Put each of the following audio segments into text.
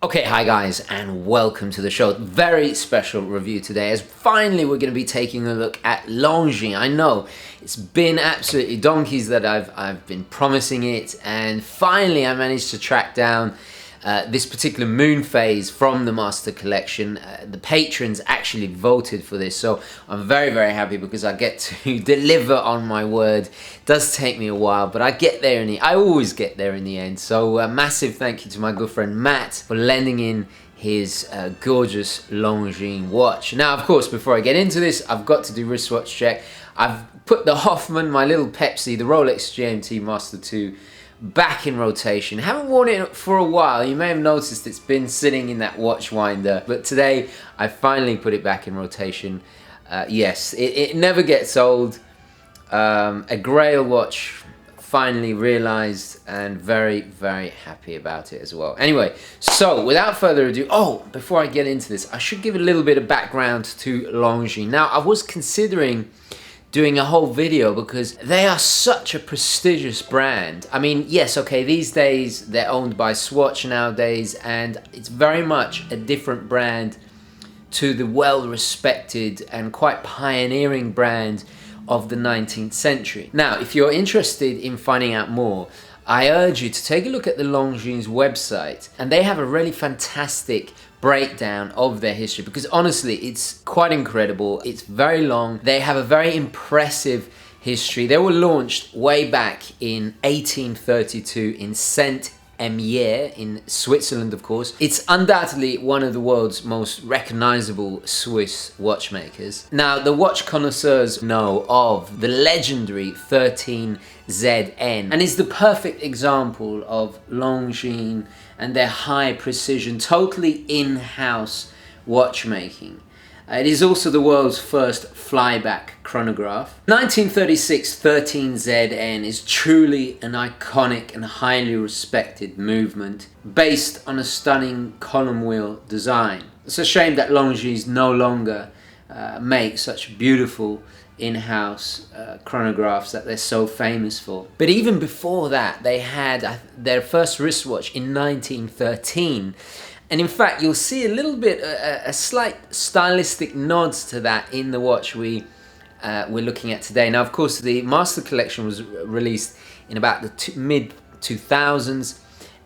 Okay, hi guys, and welcome to the show. Very special review today, as finally we're going to be taking a look at Longines. I know it's been absolutely donkeys that I've been promising it, and finally I managed to track down this particular Moonphase from the Master Collection. The patrons actually voted for this, so I'm very happy because I get to deliver on my word. It does take me a while, but I get there I always get there in the end. So massive thank you to my good friend Matt for lending in his gorgeous Longines watch. Now, of course, before I get into this, I've got to do wristwatch check. I've put the Hoffman, my little Pepsi, the Rolex GMT Master 2, back in rotation. Haven't worn it for a while. You may have noticed it's been sitting in that watch winder, but today I finally put it back in rotation. Yes, it never gets old. A Grail watch, finally realized, and very happy about it as well. Anyway, so without further ado, before I get into this, I should give a little bit of background to Longines. Now, I was considering doing a whole video because they are such a prestigious brand. I mean, yes, okay, these days they're owned by Swatch nowadays, and it's very much a different brand to the well-respected and quite pioneering brand of the 19th century. Now, if you're interested in finding out more, I urge you to take a look at the Longines website, and they have a really fantastic breakdown of their history, because honestly it's quite incredible. It's very long. They have a very impressive history. They were launched way back in 1832 in Saint-Imier in Switzerland, of course. It's undoubtedly one of the world's most recognizable Swiss watchmakers. Now, the watch connoisseurs know of the legendary 13ZN, and is the perfect example of Longines and their high precision, totally in-house watchmaking. It is also the world's first flyback chronograph. 1936 13ZN is truly an iconic and highly respected movement based on a stunning column wheel design. It's a shame that Longines no longer make such beautiful in-house chronographs that they're so famous for. But even before that, they had their first wristwatch in 1913. And in fact, you'll see a little bit, a slight stylistic nods to that in the watch we're looking at today. Now, of course, the Master Collection was released in about the mid-2000s,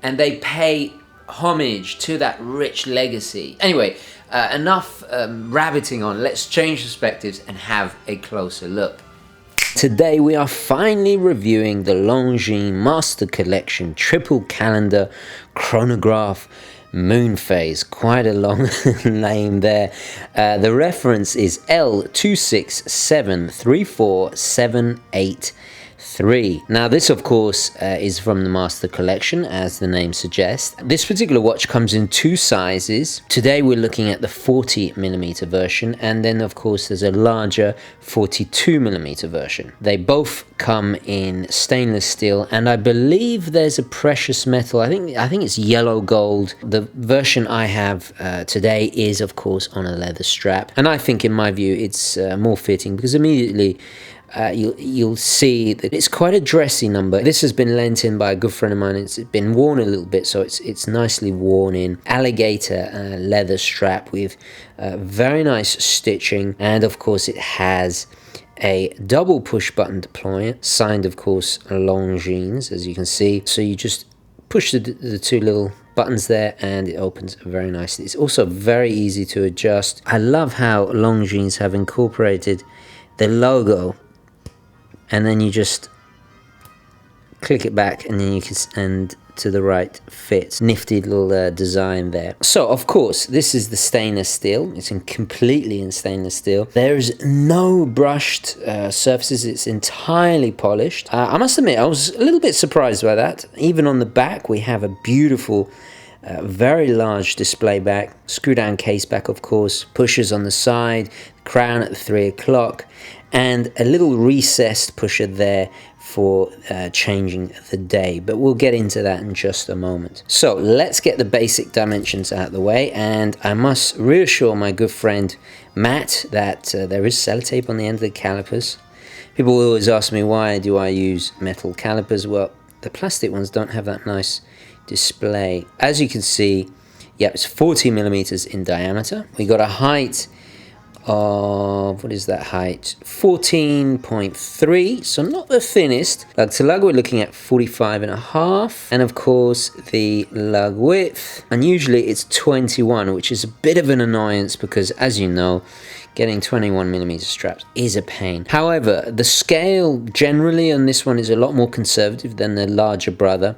and they pay homage to that rich legacy. Anyway, enough rabbiting on. Let's change perspectives and have a closer look. Today we are finally reviewing the Longines Master Collection Triple Calendar Chronograph Moonphase. Quite a long name there. The reference is L26734783. Now, this of course is from the Master Collection, as the name suggests. This particular watch comes in two sizes. Today we're looking at the 40mm version, and then of course there's a larger 42mm version. They both come in stainless steel, and I believe there's a precious metal. I think it's yellow gold. The version I have today is of course on a leather strap, and I think in my view it's more fitting, because immediately you'll see that it's quite a dressy number. This has been lent in by a good friend of mine. It's been worn a little bit, so it's nicely worn in. Alligator leather strap with very nice stitching, and of course it has a double push button deployer, signed of course Longines, as you can see. So you just push the two little buttons there and it opens very nicely. It's also very easy to adjust. I love how Longines have incorporated the logo, and then you just click it back, and then you can, and to the right fits. Nifty little design there. So of course this is the stainless steel. It's completely in stainless steel. There's no brushed surfaces. It's entirely polished. I must admit, I was a little bit surprised by that. Even on the back we have a beautiful very large display back, screw down case back of course, pushers on the side, crown at the 3 o'clock, and a little recessed pusher there for changing the day, but we'll get into that in just a moment. So let's get the basic dimensions out of the way, and I must reassure my good friend Matt that there is sellotape on the end of the calipers. People always ask me, why do I use metal calipers? Well, the plastic ones don't have that nice display. As you can see, Yep, it's 40 millimeters in diameter. We got a height of, what is that height? 14.3, so not the thinnest. Lug to lug, we're looking at 45.5. And of course, the lug width. And usually it's 21, which is a bit of an annoyance because, as you know, getting 21 millimeter straps is a pain. However, the scale generally on this one is a lot more conservative than the larger brother.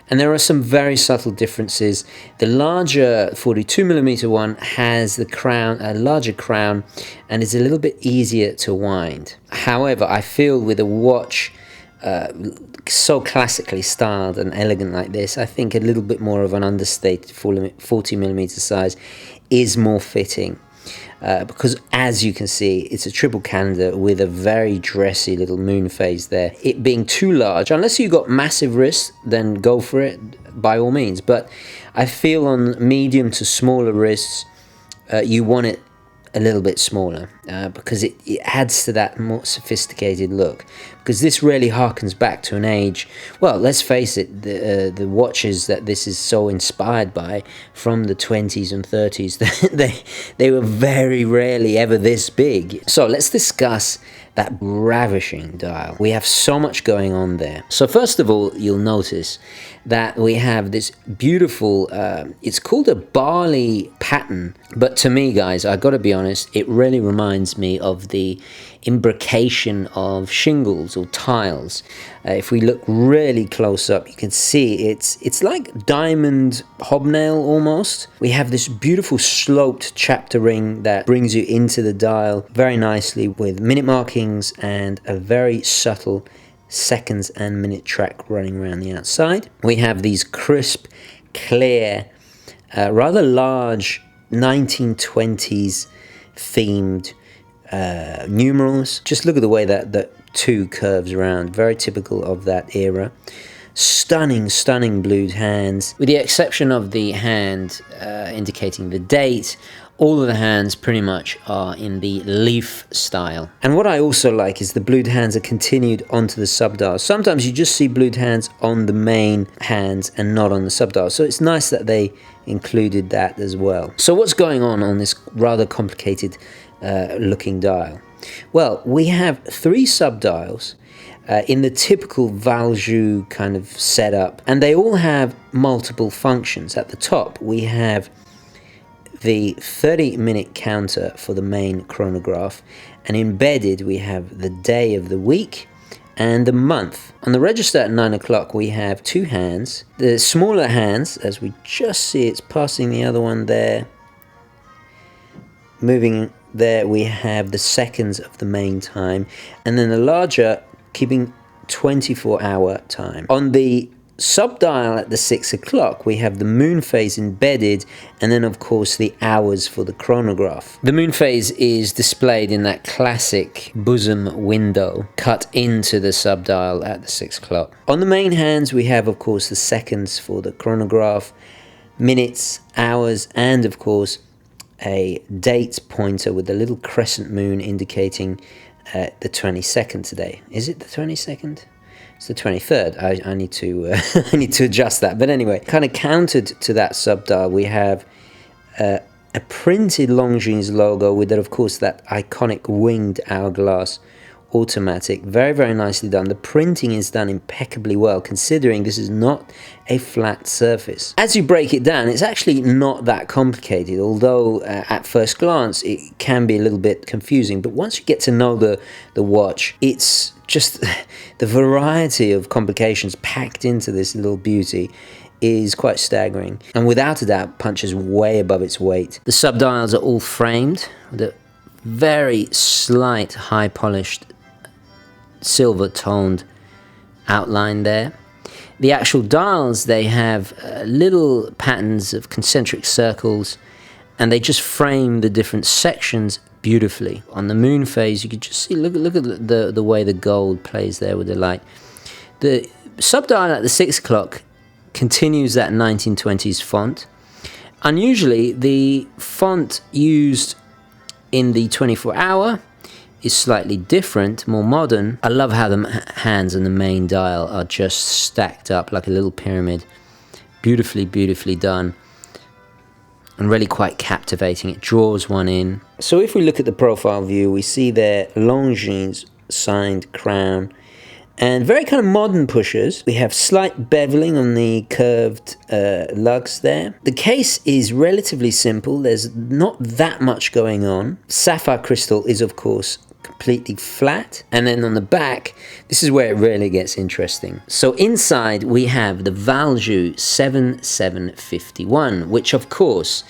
And there are some very subtle differences. The larger 42 millimeter one has the crown, a larger crown, and is a little bit easier to wind. However, I feel with a watch so classically styled and elegant like this, I think a little bit more of an understated 40 millimeter size is more fitting. Because as you can see, it's a triple calendar with a very dressy little Moonphase there. It being too large, unless you've got massive wrists, then go for it by all means. But I feel on medium to smaller wrists, you want it a little bit smaller because it adds to that more sophisticated look. Because this really harkens back to an age, well, let's face it, the watches that this is so inspired by from the 20s and 30s, they were very rarely ever this big. So let's discuss that ravishing dial. We have so much going on there. So first of all, you'll notice that we have this beautiful, it's called a barley pattern, but to me, guys, I gotta be honest, it really reminds me of the imbrication of shingles or tiles. If we look really close up, you can see it's like diamond hobnail almost. We have this beautiful sloped chapter ring that brings you into the dial very nicely with minute markings and a very subtle seconds and minute track running around the outside. We have these crisp, clear, rather large 1920s themed numerals. Just look at the way that the 2 curves around, very typical of that era. Stunning blued hands, with the exception of the hand indicating the date. All of the hands pretty much are in the leaf style. And what I also like is the blued hands are continued onto the subdial. Sometimes you just see blued hands on the main hands and not on the subdial. So it's nice that they included that as well. So what's going on this rather complicated looking dial? Well, we have 3 subdials in the typical Valjoux kind of setup, and they all have multiple functions. At the top, we have the 30-minute counter for the main chronograph, and embedded we have the day of the week and the month. On the register at 9 o'clock we have 2 hands. The smaller hands, as we just see, it's passing the other one there. Moving there we have the seconds of the main time, and then the larger keeping 24-hour time. On the subdial at the 6 o'clock we have the Moonphase embedded, and then of course the hours for the chronograph. The Moonphase is displayed in that classic bosom window cut into the subdial at the 6 o'clock. On the main hands we have of course the seconds for the chronograph, minutes, hours, and of course a date pointer with a little crescent moon indicating the 22nd today. Is it the 22nd? It's the 23rd. I need to I need to adjust that. But anyway, kind of countered to that subdial, we have a printed Longines logo with that, of course, that iconic winged hourglass automatic. Very nicely done. The printing is done impeccably well, considering this is not a flat surface. As you break it down, it's actually not that complicated, although at first glance it can be a little bit confusing. But once you get to know the watch, it's just the variety of complications packed into this little beauty is quite staggering, and without a doubt punches way above its weight. The subdials are all framed with a very slight high polished silver toned outline there. The actual dials, they have little patterns of concentric circles, and they just frame the different sections beautifully. On the Moonphase, you could just see, look at the way the gold plays there with the light. The subdial at the 6 o'clock continues that 1920s font. Unusually, the font used in the 24-hour is slightly different, more modern. I love how the hands and the main dial are just stacked up like a little pyramid. Beautifully done. and really quite captivating. It draws one in. So if we look at the profile view, we see there Longines signed crown and very kind of modern pushers. We have slight beveling on the curved lugs there. The case is relatively simple. There's not that much going on. Sapphire crystal is, of course, completely flat. And then on the back, this is where it really gets interesting. So inside, we have the Valjoux 7751, which, of course,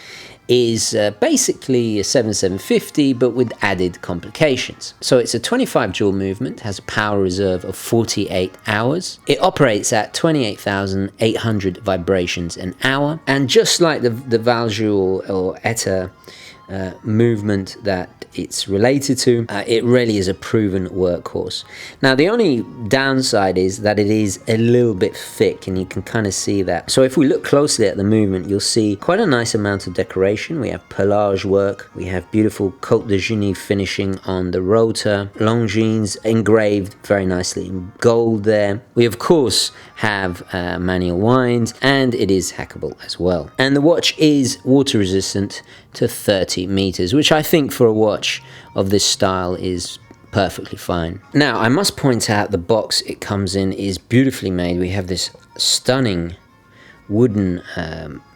is basically a 7750 but with added complications. So it's a 25 joule movement, has a power reserve of 48 hours. It operates at 28,800 vibrations an hour, and just like the Valjoux or ETA movement that it's related to, it really is a proven workhorse. Now the only downside is that it is a little bit thick, and you can kind of see that. So if we look closely at the movement, you'll see quite a nice amount of decoration. We have pelage work, we have beautiful Côte de Genie finishing on the rotor, Longines engraved very nicely in gold there. We of course have manual wind, and it is hackable as well. And the watch is water resistant to 30 meters, which I think for a watch of this style is perfectly fine. Now I must point out the box it comes in is beautifully made. We have this stunning wooden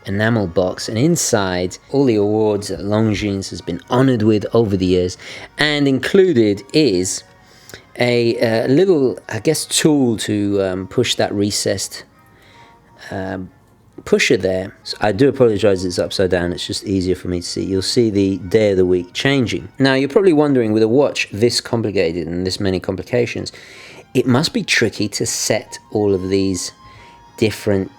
enamel box, and inside all the awards that Longines has been honored with over the years, and included is a little, I guess, tool to push that recessed pusher there. So I do apologize, it's upside down, it's just easier for me to see. You'll see the day of the week changing. Now you're probably wondering, with a watch this complicated and this many complications, it must be tricky to set all of these different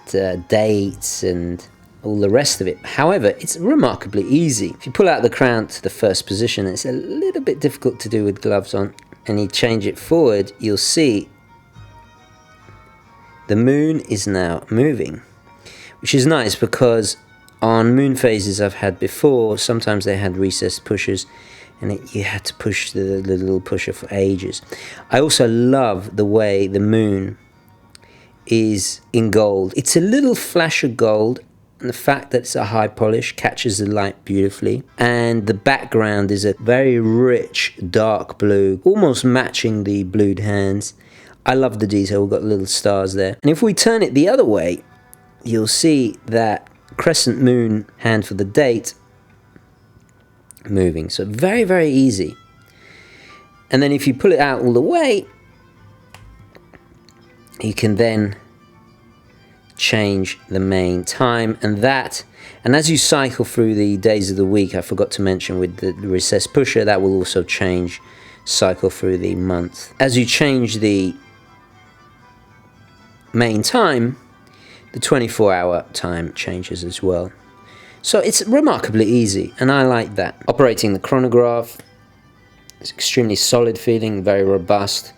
dates and all the rest of it. However, it's remarkably easy. If you pull out the crown to the first position, it's a little bit difficult to do with gloves on, and you change it forward, you'll see the moon is now moving, which is nice because on Moonphases I've had before, sometimes they had recessed pushers and you had to push the little pusher for ages. I also love the way the moon is in gold. It's a little flash of gold, and the fact that it's a high polish catches the light beautifully, and the background is a very rich dark blue, almost matching the blued hands. I love the detail. We've got little stars there, and if we turn it the other way, you'll see that crescent moon hand for the date moving. So very, very easy. And then if you pull it out all the way, you can then change the main time, and as you cycle through the days of the week, I forgot to mention with the recessed pusher, that will also cycle through the month. As you change the main time, the 24-hour time changes as well. So it's remarkably easy, and I like that. Operating the chronograph, it's extremely solid feeling, very robust.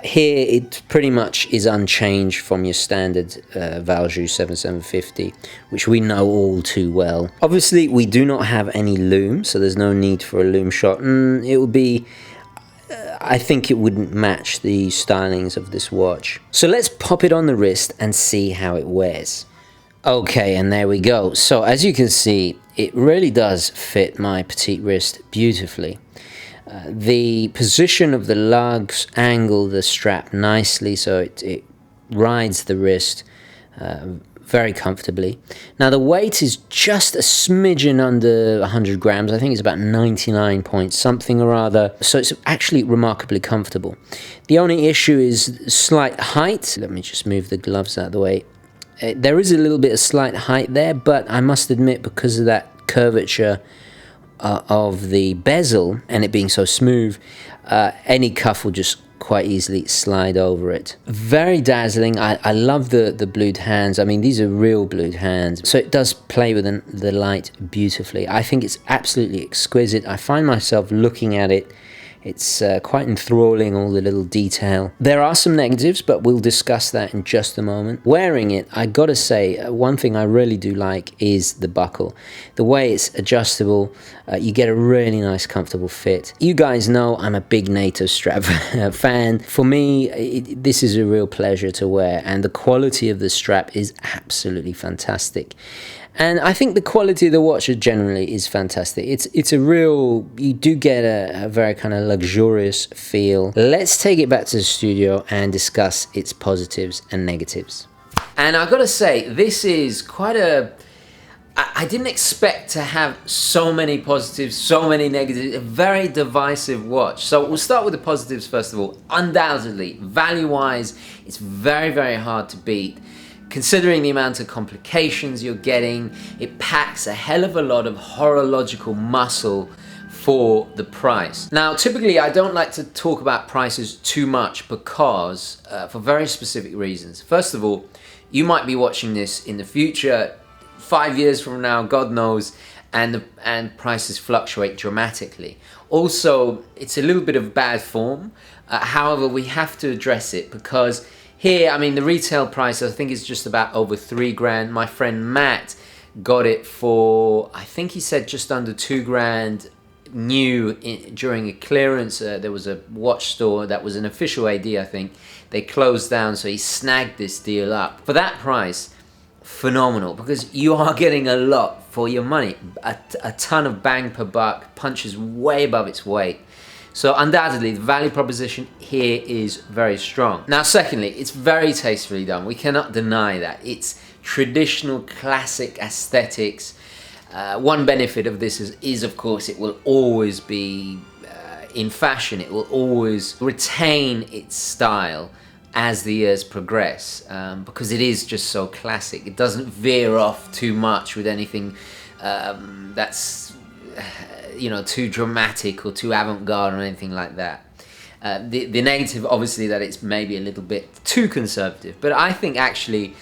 Here it pretty much is unchanged from your standard Valjoux 7750, which we know all too well. Obviously we do not have any loom, so there's no need for a loom shot, and it would be, I think it wouldn't match the stylings of this watch. So let's pop it on the wrist and see how it wears. Okay, and there we go. So as you can see, it really does fit my petite wrist beautifully. The position of the lugs angle the strap nicely, so it rides the wrist very comfortably. Now the weight is just a smidgen under 100 grams. I think it's about 99 point something or other. So it's actually remarkably comfortable. The only issue is slight height. Let me just move the gloves out of the way. There is a little bit of slight height there, but I must admit, because of that curvature of the bezel and it being so smooth, any cuff will just quite easily slide over it. Very dazzling. I love the blued hands. I mean, these are real blued hands, so it does play with the light beautifully. I think it's absolutely exquisite. I find myself looking at it. It's quite enthralling, all the little detail. There are some negatives, but we'll discuss that in just a moment. Wearing it, I gotta say, one thing I really do like is the buckle. The way it's adjustable, you get a really nice, comfortable fit. You guys know I'm a big NATO strap fan. For me, this is a real pleasure to wear, and the quality of the strap is absolutely fantastic. And I think the quality of the watch generally is fantastic. It's a real, you do get a very kind of luxurious feel. Let's take it back to the studio and discuss its positives and negatives. And I've got to say, this is quite a, I didn't expect to have so many positives, so many negatives, a very divisive watch. So we'll start with the positives first of all. Undoubtedly, value-wise, it's very, very hard to beat. Considering the amount of complications you're getting, it packs a hell of a lot of horological muscle for the price. Now, typically I don't like to talk about prices too much because, for very specific reasons. First of all, you might be watching this in the future, 5 years from now, God knows, and prices fluctuate dramatically. Also, it's a little bit of bad form. However, we have to address it because here, I mean, the retail price, I think, is just about over 3 grand. My friend Matt got it for, I think he said just under 2 grand new during a clearance. There was a watch store that was an official AD, I think. They closed down, so he snagged this deal up. For that price, phenomenal, because you are getting a lot for your money. A ton of bang per buck, punches way above its weight. So undoubtedly, the value proposition here is very strong. Now, secondly, it's very tastefully done. We cannot deny that. It's traditional, classic aesthetics. One benefit of this is of course, it will always be in fashion. It will always retain its style as the years progress, because it is just so classic. It doesn't veer off too much with anything that's you know, too dramatic or too avant-garde or anything like that. The negative, obviously, that it's maybe a little bit too conservative, but I think actually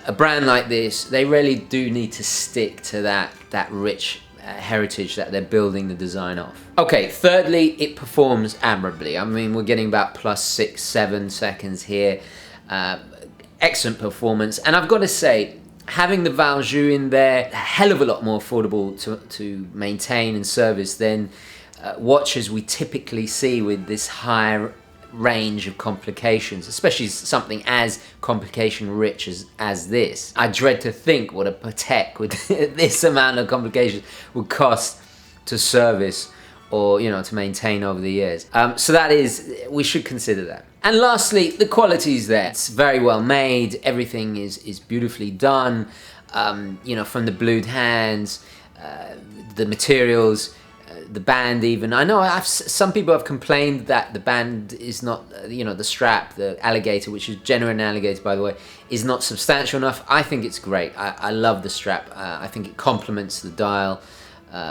a brand like this, they really do need to stick to that rich heritage that they're building the design of. Okay, thirdly, it performs admirably. I mean, we're getting about plus 6-7 seconds here. Excellent performance, and I've got to say, having the Valjoux in there, a hell of a lot more affordable to maintain and service than watches we typically see with this high range of complications, especially something as complication rich as this. I dread to think what a Patek with this amount of complications would cost to service or, you know, to maintain over the years. So that is, we should consider that. And lastly, the quality is there. It's very well made. Everything is beautifully done. You know, from the blued hands, the materials, the band even. I know some people have complained that the band is not, you know, the strap, the alligator, which is genuine alligator, by the way, is not substantial enough. I think it's great. I love the strap. I think it complements the dial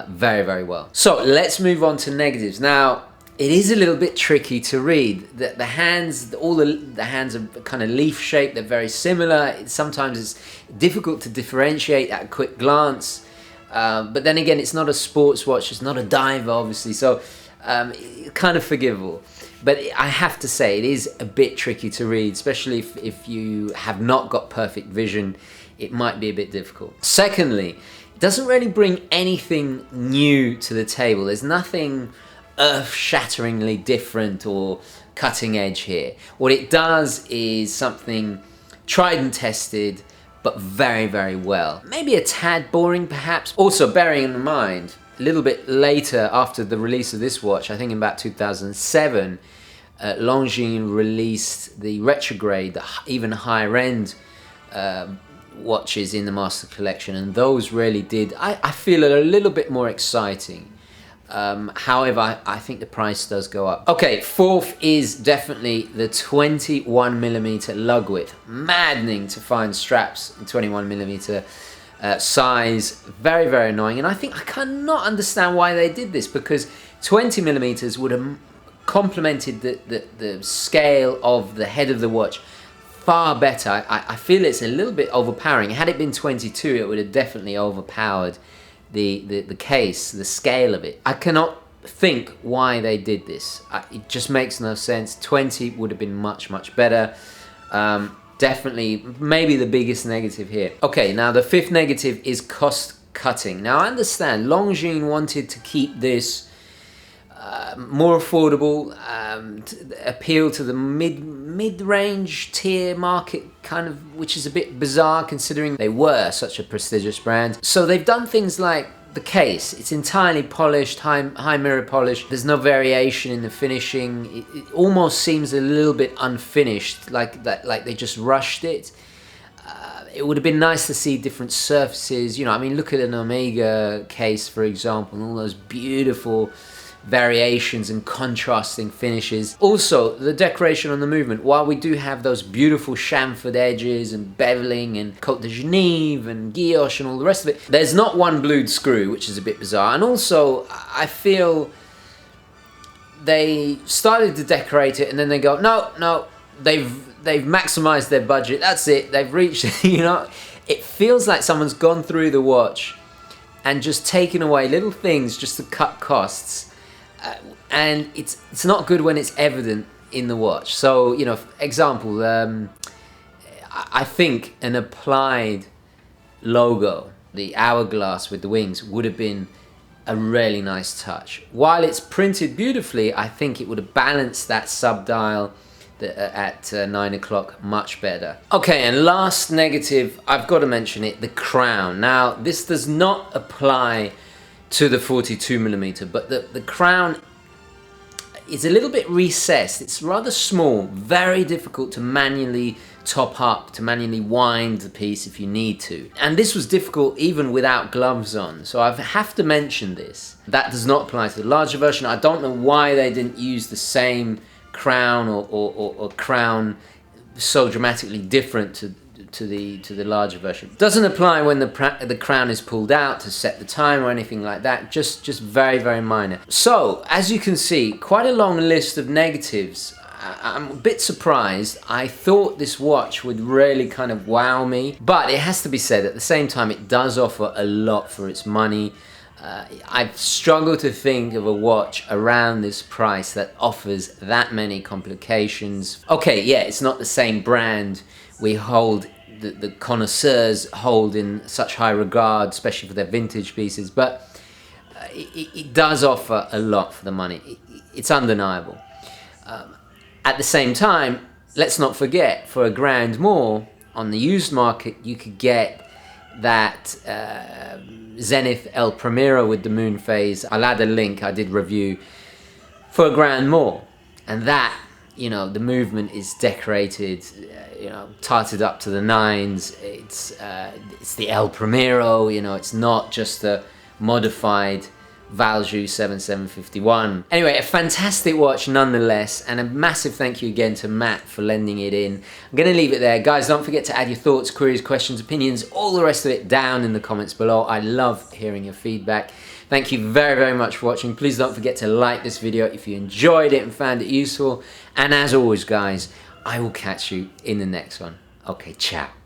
very, very well. So let's move on to negatives. Now, it is a little bit tricky to read. The hands, all the hands are kind of leaf shaped. They're very similar. Sometimes it's difficult to differentiate at a quick glance. But then again, it's not a sports watch. It's not a diver, obviously. So kind of forgivable. But I have to say, it is a bit tricky to read, especially if you have not got perfect vision. It might be a bit difficult. Secondly, it doesn't really bring anything new to the table. There's nothing earth-shatteringly different or cutting edge here. What it does is something tried and tested, but very, very well. Maybe a tad boring, perhaps. Also, bearing in mind, a little bit later after the release of this watch, I think in about 2007, Longines released the retrograde, the even higher end watches in the Master Collection, and those really did, I feel, a little bit more exciting. However, I think the price does go up. Okay, fourth is definitely the 21mm lug width. Maddening to find straps in 21mm size. Very, very annoying. And I cannot understand why they did this, because 20mm would have complemented the scale of the head of the watch far better. I feel it's a little bit overpowering. Had it been 22, it would have definitely overpowered the case, the scale of it. I cannot think why they did this. It just makes no sense. 20 would have been much, much better. Definitely, maybe the biggest negative here. Okay, now the fifth negative is cost cutting. Now I understand Longines wanted to keep this more affordable, to appeal to the mid mid-range tier market kind of, which is a bit bizarre considering they were such a prestigious brand. So they've done things like the case. It's entirely polished, high mirror polish. There's no variation in the finishing. It almost seems a little bit unfinished, like they just rushed it. It would have been nice to see different surfaces. You know, I mean, look at an Omega case, for example, and all those beautiful variations and contrasting finishes. Also, the decoration on the movement, while we do have those beautiful chamfered edges and beveling and Côte de Genève and guilloche and all the rest of it, there's not one blued screw, which is a bit bizarre. And also, I feel they started to decorate it and then they go, no, they've maximized their budget, that's it, they've reached, you know. It feels like someone's gone through the watch and just taken away little things just to cut costs, and it's not good when it's evident in the watch. So, you know, for example, I think an applied logo, the hourglass with the wings, would have been a really nice touch. While it's printed beautifully, I think it would have balanced that subdial at 9 o'clock much better. Okay, and last negative, I've got to mention it, the crown. Now, this does not apply to the 42mm, but the crown is a little bit recessed. It's rather small, very difficult to manually top up, to manually wind the piece if you need to. And this was difficult even without gloves on, so I have to mention this. That does not apply to the larger version. I don't know why they didn't use the same crown or crown so dramatically different to the larger version. Doesn't apply when the crown is pulled out to set the time or anything like that. Just very minor. So as you can see, quite a long list of negatives. I'm a bit surprised. I thought this watch would really kind of wow me, but it has to be said at the same time it does offer a lot for its money. I've struggled to think of a watch around this price that offers that many complications. Okay, yeah, it's not the same brand we hold, the connoisseurs hold in such high regard, especially for their vintage pieces, but it does offer a lot for the money. It's undeniable. At the same time, let's not forget, for £1 more on the used market, you could get that Zenith El Primero with the Moonphase. I'll add a link, I did review, for £1 more. And that, you know, the movement is decorated, you know, tarted up to the nines. It's the El Primero, you know, it's not just a modified Valjoux 7751. Anyway, a fantastic watch nonetheless, and a massive thank you again to Matt for lending it in. I'm going to leave it there. Guys, don't forget to add your thoughts, queries, questions, opinions, all the rest of it down in the comments below. I love hearing your feedback. Thank you very much for watching. Please don't forget to like this video if you enjoyed it and found it useful. And as always, guys, I will catch you in the next one. Okay, ciao.